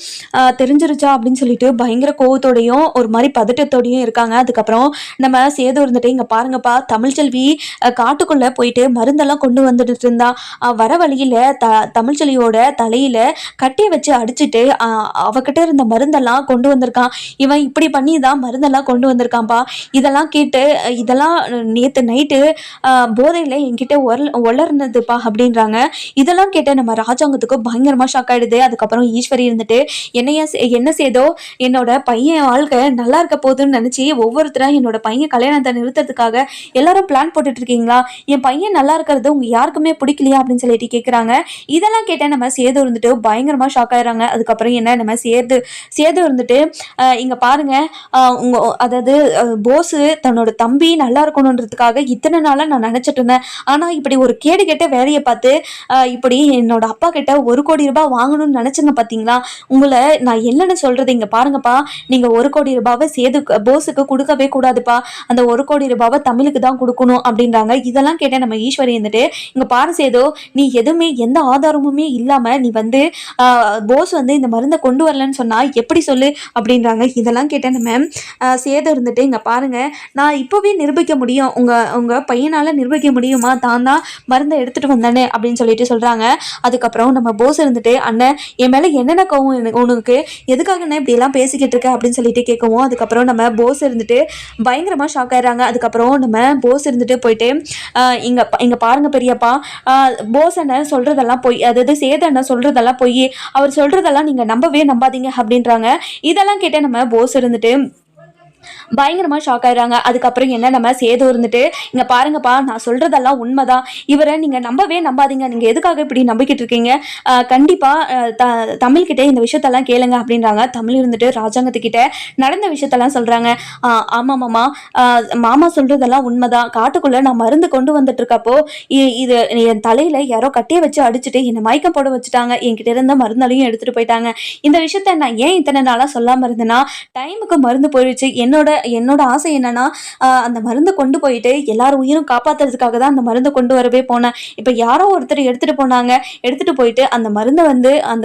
தெரிஞ்சிருச்சா அப்படின்னு சொல்லிட்டு பயங்கர கோவத்தோடையும் ஒரு மாதிரி பதட்டத்தோடையும் இருக்காங்க. அதுக்கப்புறம் நம்ம சேது இருந்துட்டு, இங்க பாருங்கப்பா, தமிழ்ச்செல்வி காட்டுக்குள்ள போயிட்டு மருந்தெல்லாம் கொண்டு வந்துட்டு இருந்தா. வர வழியில தமிழ்ச்செல்வியோட தலையில கட்டியை வச்சு அடிச்சுட்டு அவகிட்ட இருந்த மருந்தெல்லாம் கொண்டு வந்திருக்கான். இவன் இப்படி பண்ணி தான் மருந்தெல்லாம் கொண்டு வந்திருக்கான்ப்பா. இதெல்லாம் கேட்டு, இதெல்லாம் நேற்று நைட்டு போதையில் என்கிட்ட ஒளர்னதுப்பா அப்படின்றாங்க. இதெல்லாம் கேட்ட நம்ம ராஜாங்கத்துக்கு பயங்கரமாக ஷாக் ஆகிடுது. அதுக்கப்புறம் ஈஸ்வரி இருந்துட்டு, என்ன சேதோ, என்னோட பையன் வாழ்க்கை நல்லா இருக்க போகுதுன்னு நினச்சி ஒவ்வொருத்தரும் என்னோட பையன் கல்யாணத்தை நிறுத்துறதுக்காக எல்லாரும் பிளான் போட்டுட்டு இருக்கீங்களா? என் பையன் நல்லா இருக்கிறது உங்க யாருக்குமே பிடிக்கலையா அப்படின்னு சொல்லிட்டு கேட்குறாங்க. இதெல்லாம் கேட்ட நம்ம சேது இருந்துட்டு பயங்கரமாக ஷாக் ஆயிடுறாங்க. அதுக்கப்புறம் என்ன, நம்ம சேது இருந்துட்டு, இங்கே பாருங்க, அதாவது போஸு தன்னோட தம்பி நல்லா இருக்கணுன்றதுக்காக இத்தனை நாளாக நான் நினச்சிட்டு இருந்தேன். ஆனா இப்படி ஒரு கேடு கெட்ட வேலையை பார்த்து இப்படி என்னோட அப்பா கிட்ட 1 கோடி ரூபாய் வாங்கணும்னு நினைச்சுங்க பாத்தீங்களா? உங்களை நான் என்னன்னு சொல்றது, இங்க பாருங்கப்பா, நீங்க 1 கோடி ரூபாவை சேது போஸுக்கு கொடுக்கவே கூடாதுப்பா. அந்த 1 கோடி ரூபாவை தமிழுக்கு தான் கொடுக்கணும் அப்படின்றாங்க. இதெல்லாம் கேட்ட நம்ம ஈஸ்வரி இருந்துட்டு, இங்க பாரு சேது, நீ எதுவுமே எந்த ஆதாரமுமே இல்லாம நீ வந்து போஸ் வந்து இந்த மருந்தை கொண்டு வரலன்னு சொன்னா எப்படி சொல்லு அப்படின்றாங்க. இதெல்லாம் கேட்ட நம்ம சேது இருந்துட்டு, இங்க பாருங்க, நான் இப்பவே நிரூபிக்க முடியும், உங்க உங்க பையனால நிரூபிக்க முடியுமா தான் தான் மருந்தை எடுத்துட்டு வந்தானே அப்படின்னு சொல்லிட்டு சொல்றாங்க. அதுக்கப்புறம் நம்ம போஸ் இருந்துட்டு, அண்ணன் என் மேல என்னென்ன கோவம் உனக்கு, எதுக்காக என்ன இப்படி எல்லாம் பேசிக்கிட்டு இருக்க அப்படின்னு சொல்லிட்டு கேட்கவும், அதுக்கப்புறம் நம்ம போஸ் இருந்துட்டு பயங்கரமா ஷாக் ஆயிடுறாங்க. அதுக்கப்புறம் நம்ம போஸ் இருந்துட்டு போயிட்டு இங்க இங்க பாருங்க பெரியப்பா, போஸ் அண்ணன் சொல்றதெல்லாம் பொய், அதாவது சேது அண்ணன் சொல்றதெல்லாம் பொய், அவர் சொல்றதெல்லாம் நீங்க நம்பவே நம்பாதீங்க அப்படின்றாங்க. இதெல்லாம் கேட்ட நம்ம போஸ் இருந்துட்டு பயங்கரமா ஷாக் ஆயிடுறாங்க. அதுக்கப்புறம் என்ன, நம்ம சேது இருந்துட்டு, இங்க பாருங்கப்பா, நான் சொல்றதெல்லாம் உண்மைதான், இவரை நீங்க நம்பவே நம்பாதீங்க, நீங்க எதுக்காக இப்படி நம்பிக்கிட்டு இருக்கீங்க, கண்டிப்பா தமிழ்கிட்ட இந்த விஷயத்தெல்லாம் கேளுங்க அப்படின்றாங்க. தமிழ் இருந்துட்டு ராஜாங்கத்துக்கிட்ட நடந்த விஷயத்தெல்லாம் சொல்றாங்க. ஆமா மாமா, மாமா சொல்றதெல்லாம் உண்மைதான், காட்டுக்குள்ள நான் மருந்து கொண்டு வந்துட்டு இருக்கப்போ இது என் தலையில யாரோ கட்டிய வச்சு அடிச்சுட்டு என்னை மயக்கம் போட வச்சுட்டாங்க, என்கிட்ட இருந்த மருந்தாலையும் எடுத்துட்டு போயிட்டாங்க. இந்த விஷயத்த நான் ஏன் இத்தனை நாளா சொல்லாம இருந்தேன்னா, டைமுக்கு மருந்து போயிடுச்சு, என்னோட என்னோட ஆசை என்னன்னா, அந்த மருந்தை கொண்டு போயிட்டு எல்லாரும் உயிரும் காப்பாத்துறதுக்காக தான் அந்த மருந்தை கொண்டு வரவே போனேன். இப்போ யாரோ ஒருத்தர் எடுத்துட்டு போனாங்க, எடுத்துட்டு போயிட்டு அந்த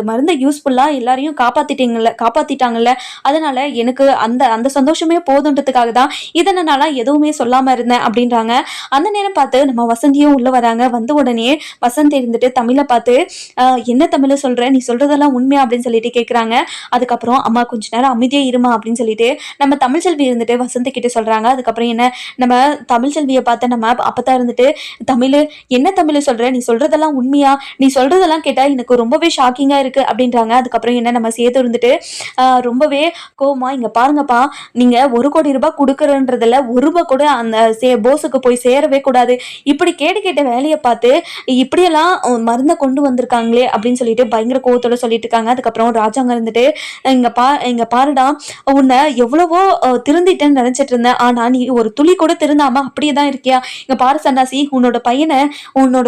மருந்தை யூஸ்ஃபுல்லா எல்லாரையும் காப்பாத்திட்டாங்கல்ல, அதனால எனக்கு அந்த அந்த சந்தோஷமே போதுன்றதுக்காக தான் இதனை நாளா எதுவுமே சொல்லாம இருந்தேன் அப்படின்றாங்க. அந்த நேரம் பார்த்து நம்ம வசந்தியும் உள்ள வராங்க. வந்த உடனே வசந்தி இருந்துட்டு தமிழை பார்த்து, என்ன தமிழை சொல்ற, நீ சொல்றதெல்லாம் உண்மையா அப்படின்னு சொல்லிட்டு கேட்குறாங்க. அதுக்கப்புறம் அம்மா கொஞ்ச நேரம் அமைதியா இருமா அப்படின்னு சொல்லிட்டு நம்ம தமிழ்ச்செல்வி இருந்துட்டு வசந்தி கிட்ட சொல்றாங்க. அதுக்கப்புறம் என்ன, நம்ம தமிழ்ச்செல்வியை பார்த்து நம்ம அப்பதான் இருந்துட்டு, தமிழ் என்ன தமிழ் சொல்ற, நீ சொல்றதெல்லாம் உண்மையா, நீ சொல்றதெல்லாம் கேட்டா எனக்கு ரொம்பவே ஷாக்கிங்கா இருக்கு அப்படின்றாங்க. அதுக்கப்புறம் என்ன, நம்ம சேது இருந்துட்டு ரொம்பவே கோமா, இங்க பாருங்கப்பா, நீங்க 1 கோடி ரூபாய் கொடுக்குறன்றதுல 1 ரூபாய் கூட அந்த போஸுக்கு போய் சேரவே கூடாது, இப்படி கேட்ட வேலையை பார்த்து இப்படியெல்லாம் மருந்தை கொண்டு வந்திருக்காங்களே அப்படின்னு சொல்லிட்டு பயங்கர கோவத்தோட சொல்லிட்டு இருக்காங்க. அதுக்கப்புறம் ராஜாங்க இருந்துட்டு, இங்க பாருடா, உன்னை எவ்வளவோ திருந்திட்டேன்னு நினைச்சிட்டு இருந்தேன், ஆனா நீ ஒரு துளி கூட திருந்தாம அப்படியே தான் இருக்கியா, இங்க பாரு சன்னாசி, உன்னோட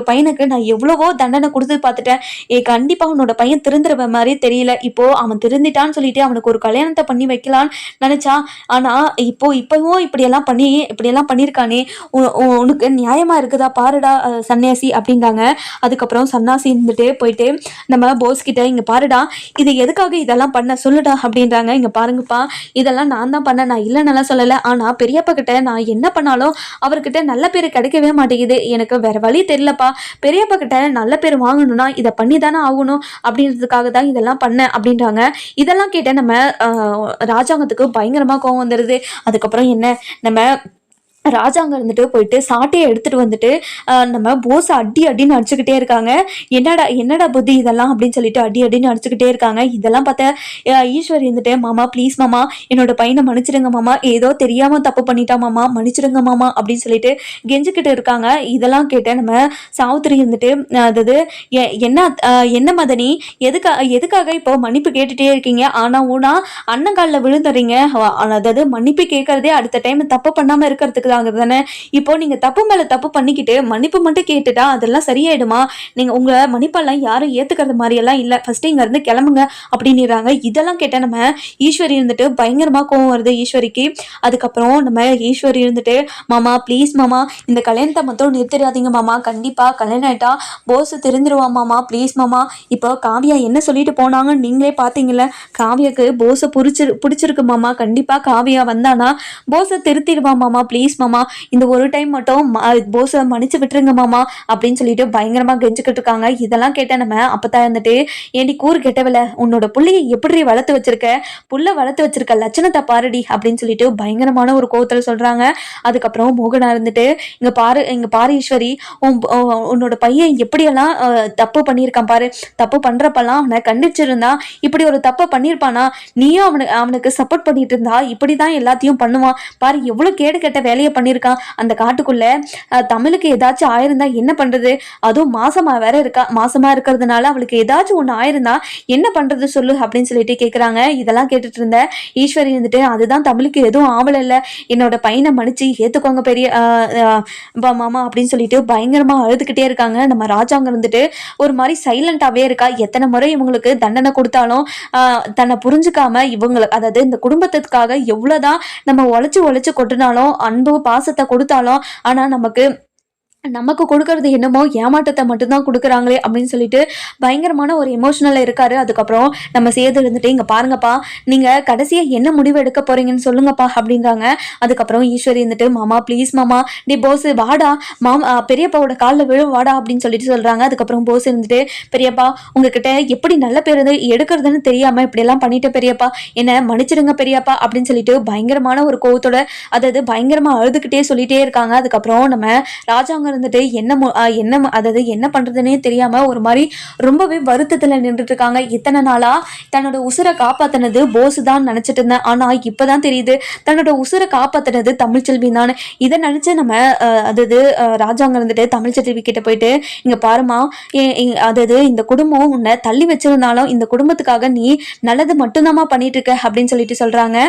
பையனுக்கு நான் எவ்வளவோ தண்டனை கொடுத்து பார்த்துட்டேன், கண்டிப்பா உன்னோட பையன் திருந்துற மாதிரி தெரியல, இப்போ அவன் திருந்திட்டான்னு சொல்லிட்டு அவனுக்கு ஒரு கல்யாணத்தை பண்ணி வைக்கலான்னு நினைச்சா, ஆனா இப்பவும் இப்படியெல்லாம் பண்ணியிருக்கானே, உனக்கு நியாயமா இருக்குதா பாருடா சன்னியாசி அப்படின்றாங்க. அதுக்கப்புறம் சன்னாசி இருந்துட்டு போயிட்டு நம்ம போஸ் கிட்ட, இங்க பாருடா, இது எதுக்காக இதெல்லாம் பண்ண சொல்லுடா அப்படின்றாங்க. இங்க பாருங்கப்பா, இதெல்லாம் நான் தான் பண்ண, நான் இல்லைன்னெல்லாம் சொல்லலை, ஆனால் பெரியப்பா கிட்ட நான் என்ன பண்ணாலும் அவர்கிட்ட நல்ல பேர் கிடைக்கவே மாட்டேங்குது, எனக்கு வேற வழி தெரியலப்பா, பெரியப்பா கிட்ட நல்ல பேர் வாங்கணும்னா இதை பண்ணி தானே ஆகணும் அப்படின்றதுக்காக தான் இதெல்லாம் பண்ணேன் அப்படின்றாங்க. இதெல்லாம் கேட்ட நம்ம ராஜாங்கத்துக்கு பயங்கரமா கோவம் வந்துடுது. அதுக்கப்புறம் என்ன, நம்ம ராஜாங்க இருந்துட்டு போயிட்டு சாட்டையை எடுத்துட்டு வந்துட்டு நம்ம போஸ் அடின்னு அடிச்சுக்கிட்டே இருக்காங்க. என்னடா புத்தி இதெல்லாம் அப்படின்னு சொல்லிட்டு அடின்னு அடிச்சுக்கிட்டே இருக்காங்க. இதெல்லாம் பார்த்த ஈஸ்வரி இருந்துட்டு, மாமா ப்ளீஸ் மாமா, என்னோட பையனை மன்னிச்சிடுங்க மாமா, ஏதோ தெரியாம தப்பு பண்ணிட்டா மாமா, மன்னிச்சிடுங்க மாமா அப்படின்னு சொல்லிட்டு கெஞ்சிக்கிட்டு இருக்காங்க. இதெல்லாம் கேட்ட நம்ம சாவித்திரி இருந்துட்டு, அதாவது என்ன மதனி, எதுக்காக இப்போ மன்னிப்பு கேட்டுட்டே இருக்கீங்க, ஆனா ஊனா அண்ணன் காலில் விழுந்துறீங்க, அதாவது மன்னிப்பு கேட்கறதே அடுத்த டைம் தப்பு பண்ணாம இருக்கிறதுக்கு தானே, இப்போ நீங்க தப்பு மேல தப்பு பண்ணிக்கிட்டு மன்னிப்பு மட்டும் கேட்டுட்டா அதெல்லாம் சரியாயிடுமா, நீங்க உங்க மன்னிப்பெல்லாம் யாரும் ஏத்துக்கிறது மாதிரி எல்லாம் இல்ல, ஃபர்ஸ்ட் இங்க இருந்து கிளம்புங்க அப்படின்னுறாங்க. இதெல்லாம் கேட்ட நம்ம ஈஸ்வரி இருந்துட்டு பயங்கரமா கோவம் வருது ஈஸ்வரிக்கு. அதுக்கப்புறம் நம்ம ஈஸ்வரி இருந்துட்டு, மாமா ப்ளீஸ் மாமா, இந்த கல்யாணத்தை மட்டும் நிறுத்திடாதீங்க மாமா, கண்டிப்பா கல்யாணம் ஆயிட்டா போஸ் தெரிஞ்சிருவா மாமா, ப்ளீஸ் மாமா, இப்போ காவியா என்ன சொல்லிட்டு போனாங்க நீங்களே பாத்தீங்கல்ல, காவியாக்கு போஸை பிடிச்சிருக்கு மாமா, கண்டிப்பா காவியா வந்தானா போஸை திருத்திடுவா மாமா, ப்ளீஸ் மாமா, இந்த ஒரு டைம் மட்டும் போஸை மன்னிச்சு விட்டுருங்க மாமா அப்படின்னு சொல்லிட்டு பயங்கரமா கெஞ்சிக்கிட்டு இருக்காங்க. இதெல்லாம் கேட்ட நம்ம அப்பதான் இருந்துட்டு, ஏண்டி கூறு கெட்டவில்ல, உன்னோட புள்ளைய எப்படி வளர்த்து வச்சிருக்க லட்சணத்தை பாருடி அப்படின்னு சொல்லிட்டு பயங்கரமான ஒரு கோவத்துல சொல்றாங்க. அதுக்கப்புறம் மோகனா இருந்துட்டு, இங்க பாரு ஈஸ்வரி, உன்னோட பையன் எப்படியெல்லாம் தப்பு பண்ணியிருக்கான் பாரு, தப்பு பண்றப்பெல்லாம் அவனை கண்டிச்சிருந்தா இப்படி ஒரு தப்பை பண்ணியிருப்பானா, நீயும் அவனுக்கு சப்போர்ட் பண்ணிட்டு இருந்தா இப்படிதான் எல்லாத்தையும் பண்ணுவான் பாரு, எவ்வளவு கேடு கெட்ட வேலையை பண்ணியிருக்கான் அந்த காட்டுக்குள்ள. தமிழுக்கு ஏதாச்சும் ஆயிருந்தா என்ன பண்றது? அதுவும் மாசமா வேற இருக்கா. மாசமா இருக்கிறதுனால அவளுக்கு ஏதாச்சும் ஒண்ணு ஆயிருந்தா என்ன பண்றது சொல்லு அப்படின்னு சொல்லிட்டு கேக்குறாங்க. இதெல்லாம் கேட்டுட்டு இருந்த ஈஸ்வரி வந்துட்டு, அதுதான் தமிழுக்கு எதுவும் ஆவல இல்ல, என்னோட பையனை மன்னிச்சு ஏத்துக்கோங்க பெரிய மாமா அப்படின்னு சொல்லிட்டு பயங்கரமா அழுதுகிட்டே இருக்காங்க. நம்ம ராஜாங்க வந்துட்டு ஒரு மாதிரி சைலண்டாவே இருக்கா. எத்தனை முறை இவங்களுக்கு தண்டனை கொடுத்தாலும் தன்னை புரிஞ்சுக்காம இவங்களுக்கு, அதாவது இந்த குடும்பத்துக்காக எவ்வளவுதான் நம்ம உழைச்சு உழைச்சு கொட்டினாலும் அன்பு பாசத்தை கொடுத்தாலும் ஆனா நமக்கு நமக்கு கொடுக்கறது என்னமோ ஏமாற்றத்தை மட்டும்தான் கொடுக்குறாங்களே அப்படின்னு சொல்லிட்டு பயங்கரமான ஒரு எமோஷனல்ல இருக்காரு. அதுக்கப்புறம் நம்ம சேது இருந்துட்டு, இங்க பாருங்கப்பா, நீங்க கடைசியா என்ன முடிவு எடுக்க போறீங்கன்னு சொல்லுங்கப்பா அப்படின்றாங்க. அதுக்கப்புறம் ஈஸ்வரி இருந்துட்டு, மாமா ப்ளீஸ் மாமா, டி போஸ் வாடா, மாமா பெரியப்பாவோட காலில் விழும் வாடா அப்படின்னு சொல்லிட்டு சொல்றாங்க. அதுக்கப்புறம் போஸ் இருந்துட்டு, பெரியப்பா உங்ககிட்ட எப்படி நல்ல பேர் எடுக்கிறதுன்னு தெரியாம இப்படி எல்லாம் பண்ணிட்ட பெரியப்பா, என்ன மன்னிச்சிடுங்க பெரியப்பா அப்படின்னு சொல்லிட்டு பயங்கரமான ஒரு கோவத்தோட, அதாவது பயங்கரமா அழுதுகிட்டே சொல்லிட்டே இருக்காங்க. அதுக்கப்புறம் நம்ம ராஜாங்க இருந்துட்டு என்ன அதாவது என்ன பண்றதுன்னே தெரியாம ஒரு மாதிரி ரொம்பவே வருத்தத்துல நின்றுட்டு இருக்காங்க. இத்தனை நாளா தன்னோட உசுரை காப்பாத்தினது போஸ் தான் நினைச்சிட்டு இருந்தேன். ஆனா இப்பதான் தெரியுது தன்னோட உசுரை காப்பாத்தினது தமிழ்ச்செல்வி தான். இதை நினைச்சு நம்ம அதாவது ராஜாங்க இருந்துட்டு தமிழ்ச்செல்வி கிட்ட போயிட்டு, இங்க பாருமா, அதாவது இந்த குடும்பம் உன்னை தள்ளி வச்சிருந்தாலும் இந்த குடும்பத்துக்காக நீ நல்லது மட்டும்தாமா பண்ணிட்டு இருக்க அப்படின்னு சொல்லிட்டு சொல்றாங்க.